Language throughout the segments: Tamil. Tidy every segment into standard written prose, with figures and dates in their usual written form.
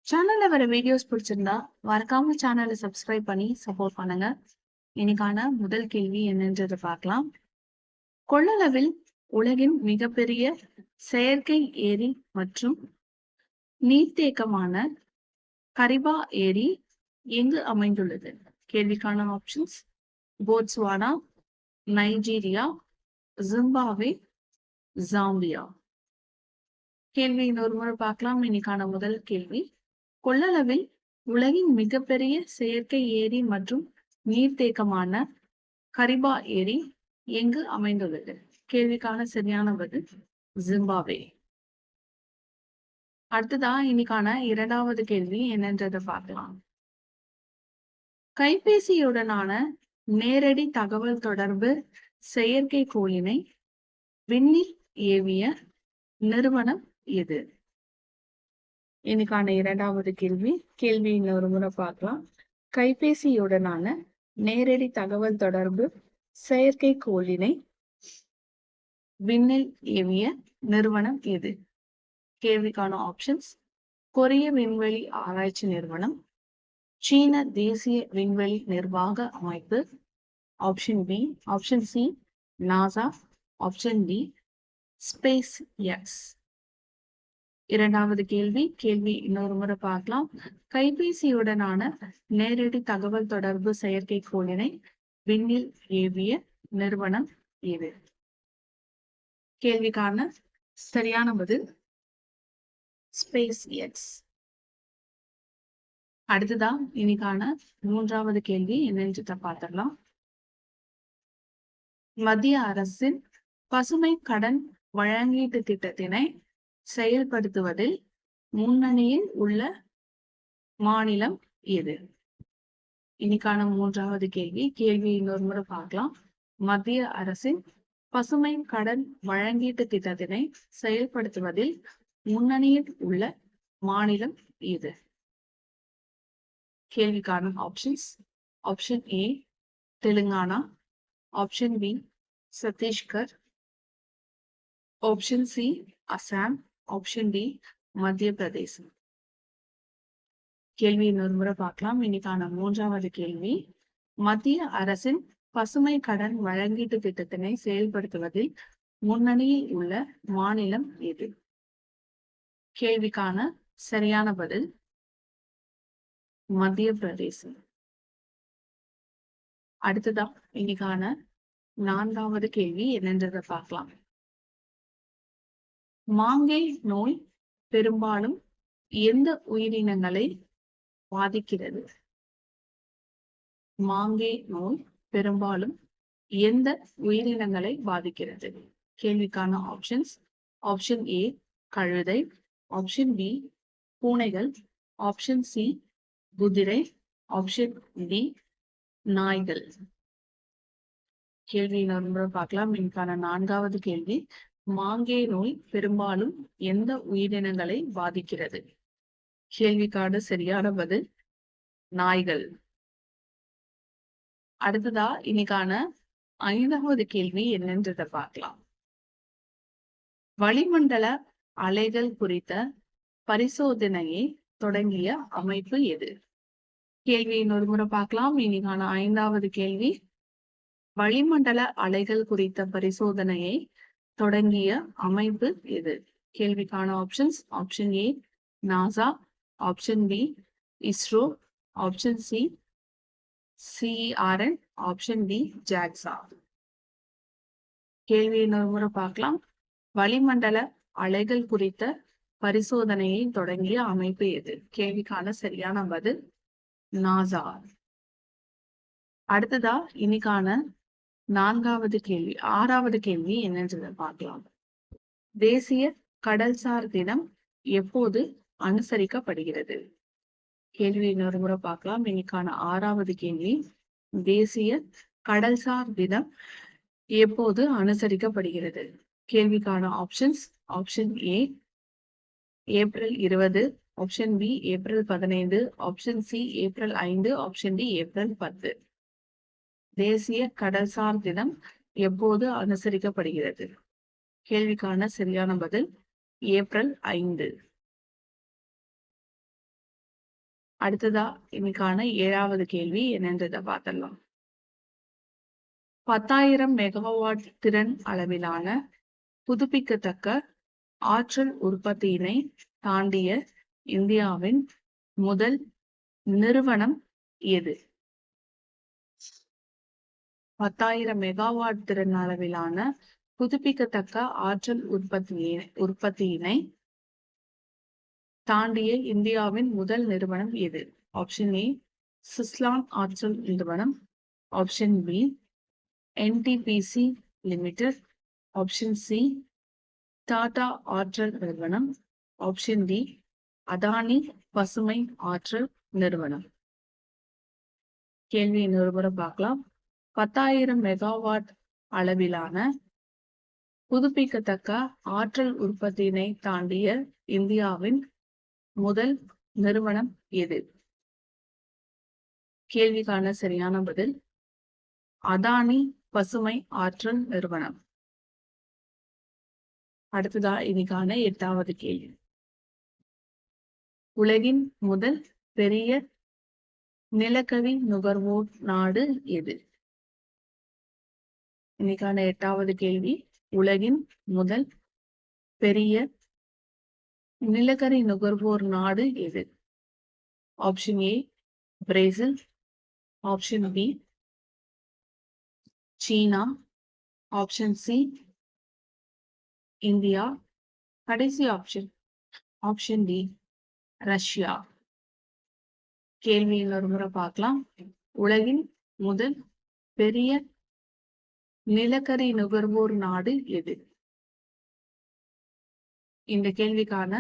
சேனல்ல வர வீடியோஸ் பிடிச்சிருந்தா மறக்காம சேனலை சப்ஸ்கிரைப் பண்ணி சப்போர்ட் பண்ணுங்க. இன்னைக்கான முதல் கேள்வி என்னன்றதை பார்க்கலாம். கொள்ளளவில் உலகின் மிகப்பெரிய செயற்கை ஏரி மற்றும் நீர்த்தேக்கமான கரிபா ஏரி எங்கு அமைந்துள்ளது? கேள்விக்கான options: Botswana, Nigeria, Zimbabwe, Zambia. கேள்வி இன்னொரு முறை பார்க்கலாம். இன்னைக்கான முதல் கேள்வி: கொள்ளளவில் உலகின் மிகப்பெரிய செயற்கை ஏரி மற்றும் நீர்த்தேக்கமான கரிபா ஏரி எங்கு அமைந்துள்ளது? கேள்விக்கான சரியான பதில் ஜிம்பாப்வே. அடுத்ததா இன்னைக்கான இரண்டாவது கேள்வி என்னன்றதை பார்க்கலாம். கைபேசியுடனான நேரடி தகவல் தொடர்பு செயற்கைக்கோளினை விண்ணில் ஏவிய நிறுவனம் எது? இன்னைக்கான இரண்டாவது கேள்வி இன்னொரு முறை பார்க்கலாம். கைபேசியுடனான நேரடி தகவல் தொடர்பு செயற்கைக்கோளினை விண்ணில் ஏவிய நிறுவனம் எது? கேள்விக்கான ஆப்ஷன்ஸ்: கொரிய விண்வெளி ஆராய்ச்சி நிறுவனம், சீன தேசிய விண்வெளி நிர்வாக அமைப்பு, option B, option C NASA, option D SpaceX. இரண்டாவது கேள்வி இன்னொரு முறை பார்க்கலாம். கைபேசியுடனான நேரடி தகவல் தொடர்பு செயற்கைக்கோளினை விண்ணில் ஏவிய நிறுவனம் எது? கேள்விக்கான சரியான பதில் ஸ்பேஸ் எக்ஸ். அடுத்ததா இன்னைக்கான மூன்றாவது கேள்வி என்னன்னு பார்த்திடலாம். மத்திய அரசின் பசுமை கடன் வழங்கீட்டு திட்டத்தினை செயல்படுத்துவதில் முன்னணியில் உள்ள மாநிலம் எது? இன்னைக்கான மூன்றாவது கேள்வி இன்னொரு முறை பார்க்கலாம். மத்திய அரசின் பசுமை கடன் வழங்கீட்டு திட்டத்தினை செயல்படுத்துவதில் முன்னணியில் உள்ள மாநிலம் எது? கேள்விக்கான options: option A Telangana, option B Chhattisgarh, option C Assam, option D Madhya Pradesh. கேள்வி இன்னொரு முறை பார்க்கலாம். இன்னைக்கான மூன்றாவது கேள்வி: மத்திய அரசின் பசுமை கடன் வழங்கீட்டு திட்டத்தினை செயல்படுத்துவதில் முன்னணியில் உள்ள மாநிலம் எது? கேள்விக்கான சரியான பதில் மத்திய பிரதேசம். அடுத்ததா இன்னைக்கான நான்காவது கேள்வி என்னன்றதை பார்க்கலாம். மாங்கை நோய் பெரும்பாலும் எந்த உயிரினங்களை பாதிக்கிறது? மாங்கை நோய் பெரும்பாலும் எந்த உயிரினங்களை பாதிக்கிறது? கேள்விக்கான ஆப்ஷன்ஸ்: ஆப்ஷன் ஏ கழுதை, ஆப்ஷன் பி பூனைகள், ஆப்ஷன் சி குதிரை, ஆப்ஷன் டி நாய்கள். கேள்வி இன்னொரு முறை பார்க்கலாம். இன்னைக்கான நான்காவது கேள்வி: மாங்கை நோய் பெரும்பாலும் எந்த உயிரினங்களை பாதிக்கிறது? கேள்விக்கான சரியான பதில் நாய்கள். அடுத்ததா இன்னைக்கான ஐந்தாவது கேள்வி என்னன்றதை பார்க்கலாம். வளிமண்டல அலைகள் குறித்த பரிசோதனையை தொடங்கிய அமைப்பு எது? கேள்வி இன்னொரு முறை பார்க்கலாம். இன்னைக்கான ஐந்தாவது கேள்வி: வளிமண்டல அலைகள் குறித்த பரிசோதனையை தொடங்கிய அமைப்பு எது? கேள்விக்கான options: option A NASA, option B ISRO, option C CERN, option D JAXA. கேள்வி இன்னொரு முறை பார்க்கலாம். வளிமண்டல அலைகள் குறித்த பரிசோதனையை தொடங்கிய அமைப்பு எது? கேள்விக்கான சரியான பதில் நாசா. அடுத்ததா இன்னைக்கான ஆறாவது கேள்வி என்னன்றதை பார்க்கலாம். தேசிய கடல்சார் தினம் எப்போது அனுசரிக்கப்படுகிறது? கேள்வி இன்னொரு முறை பார்க்கலாம். இன்னைக்கான ஆறாவது கேள்வி: தேசிய கடல்சார் தினம் எப்போது அனுசரிக்கப்படுகிறது? கேள்விக்கான options: option A April 20, option B April 15, option C April 5, option D April 10. தேசிய கடல்சார் தினம் எப்போது அனுசரிக்கப்படுகிறது? கேள்விக்கான சரியான பதில் ஏப்ரல் 5. அடுத்ததா இன்னைக்கான 7வது கேள்வி என்னன்றதை பார்த்துடலாம். 10,000 மெகாவாட் திறன் அளவிலான புதுப்பிக்கத்தக்க ஆற்றல் உற்பத்தியினை தாண்டிய இந்தியாவின் முதல் நிறுவனம் எது? 10,000 மெகாவாட் திறன் அளவிலான புதுப்பிக்கத்தக்க ஆற்றல் உற்பத்தியினை தாண்டிய இந்தியாவின் முதல் நிறுவனம் எது? ஆப்ஷன் ஏ சுஸ்லான் ஆற்றல் நிறுவனம், option B NTPC limited, option C Tata ஆற்றல் நிறுவனம், ஆப்ஷன் டி அதானி பசுமை ஆற்றல் நிறுவனம். கேள்வி இன்னொரு முறை பார்க்கலாம். 10,000 மெகாவாட் அளவிலான புதுப்பிக்கத்தக்க ஆற்றல் உற்பத்தியினை தாண்டிய இந்தியாவின் முதல் நிறுவனம் எது? கேள்விக்கான சரியான பதில் அதானி பசுமை ஆற்றல் நிறுவனம். அடுத்ததா இன்னைக்கான 8வது கேள்வி. உலகின் முதல் பெரிய நிலக்கரி நுகர்வோர் நாடு எது? இன்னைக்கான 8வது கேள்வி. உலகின் முதல் பெரிய நிலக்கரி நுகர்வோர் நாடு எது? Option A Brazil, option B China, option C India, கடைசி ஆப்ஷன் டி ரஷ்யா. கேள்வி இன்னொரு முறை பார்க்கலாம். உலகின் முதல் பெரிய நிலக்கரி நுகர்வோர் நாடு எது? இந்த கேள்விக்கான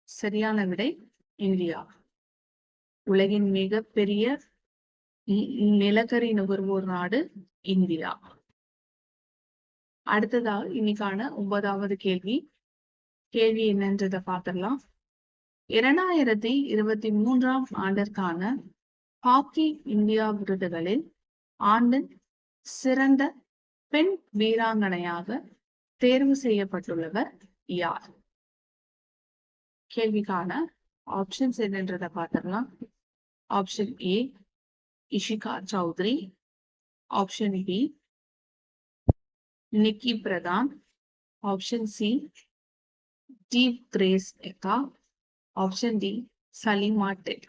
சரியான விடை இந்தியா. உலகின் மிக பெரிய நிலக்கரி நுகர்வோர் நாடு இந்தியா. அடுத்ததா இன்னைக்கான 9வது கேள்வி. கேள்வி என்னன்றதை பார்த்துடலாம். 2023ஆம் ஆண்டிற்கான ஹாக்கி இந்தியா விருதுகளில் ஆண்டின் சிறந்த பெண் வீராங்கனையாக தேர்வு செய்யப்பட்டுள்ளவர் யார்? கேள்விக்கான ஆப்ஷன்ஸ் என்னன்றதை பார்த்துடலாம். Option A Ishika Chaudhary, option B Nikki Pradhan, option C Deep Grace Ekka, option D Salima Tete.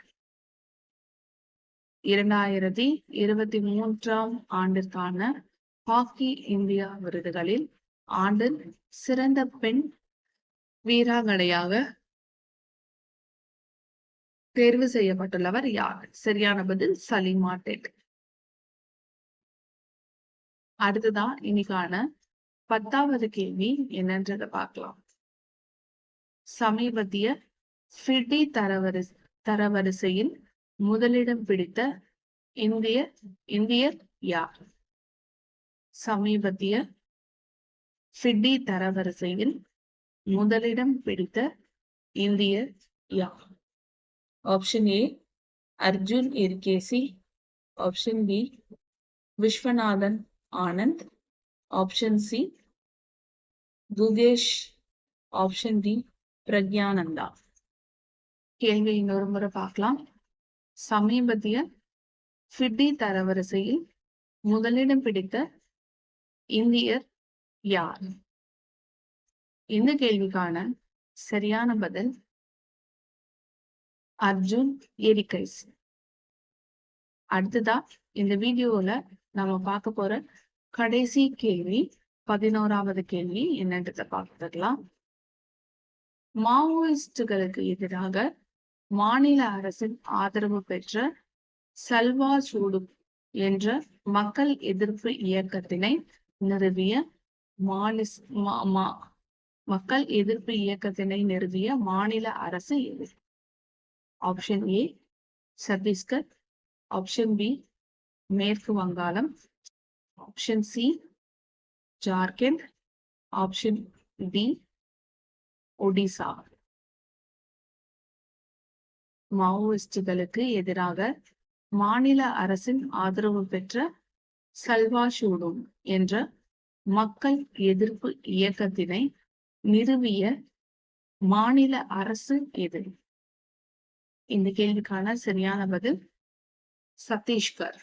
2023ஆம் ஆண்டிற்கான ஹாக்கி இந்தியா விருதுகளில் ஆண்டின் சிறந்த பெண் வீராங்கனையாக தேர்வு செய்யப்பட்டுள்ளவர் யார்? சரியான பதில் சலீமா டெக். அடுத்ததான் இன்னைக்கான 10வது கேள்வி என்னன்றதை பார்க்கலாம். சமீபத்திய ஃபிடி தரவரிசையில் முதலிடம் பிடித்த இந்தியர் யார்? சமீபத்திய ஃபிடி தரவரிசையில் முதலிடம் பிடித்த இந்தியர் யார்? Option A Arjun Erigaisi, option B Viswanathan Anand, option C Gukesh, option D Praggnanandhaa. கேள்வி இன்னொரு முறை பார்க்கலாம். சமீபத்திய ஃபிடி தரவரிசையில் முதலிடம் பிடித்த இந்தியர் யார்? இந்த கேள்விக்கான சரியான பதில் அர்ஜுன் எரிகைஸ். அடுத்ததா இந்த வீடியோல நம்ம பார்க்க போற கடைசி கேள்வி 11வது கேள்வி என்னன்றதை பார்த்துக்கலாம். மாவோயிஸ்டுகளுக்கு எதிராக மாநில அரசின் ஆதரவு பெற்ற சல்வா சூடும் என்ற மக்கள் எதிர்ப்பு இயக்கத்தினை நிறுவிய மாநில அரசு எது? Option A Chhattisgarh, option B மேற்கு வங்காளம், option C Jharkhand, option D Odisha. மாவோயிஸ்டுகளுக்கு எதிராக மாநில அரசின் ஆதரவு பெற்ற சல்வா சூடும் என்ற மக்கள் எதிர்ப்பு இயக்கத்தினை நிறுவிய மாநில அரசு எது? இந்த கேள்விக்கான சரியான பதில் சத்தீஸ்கர்.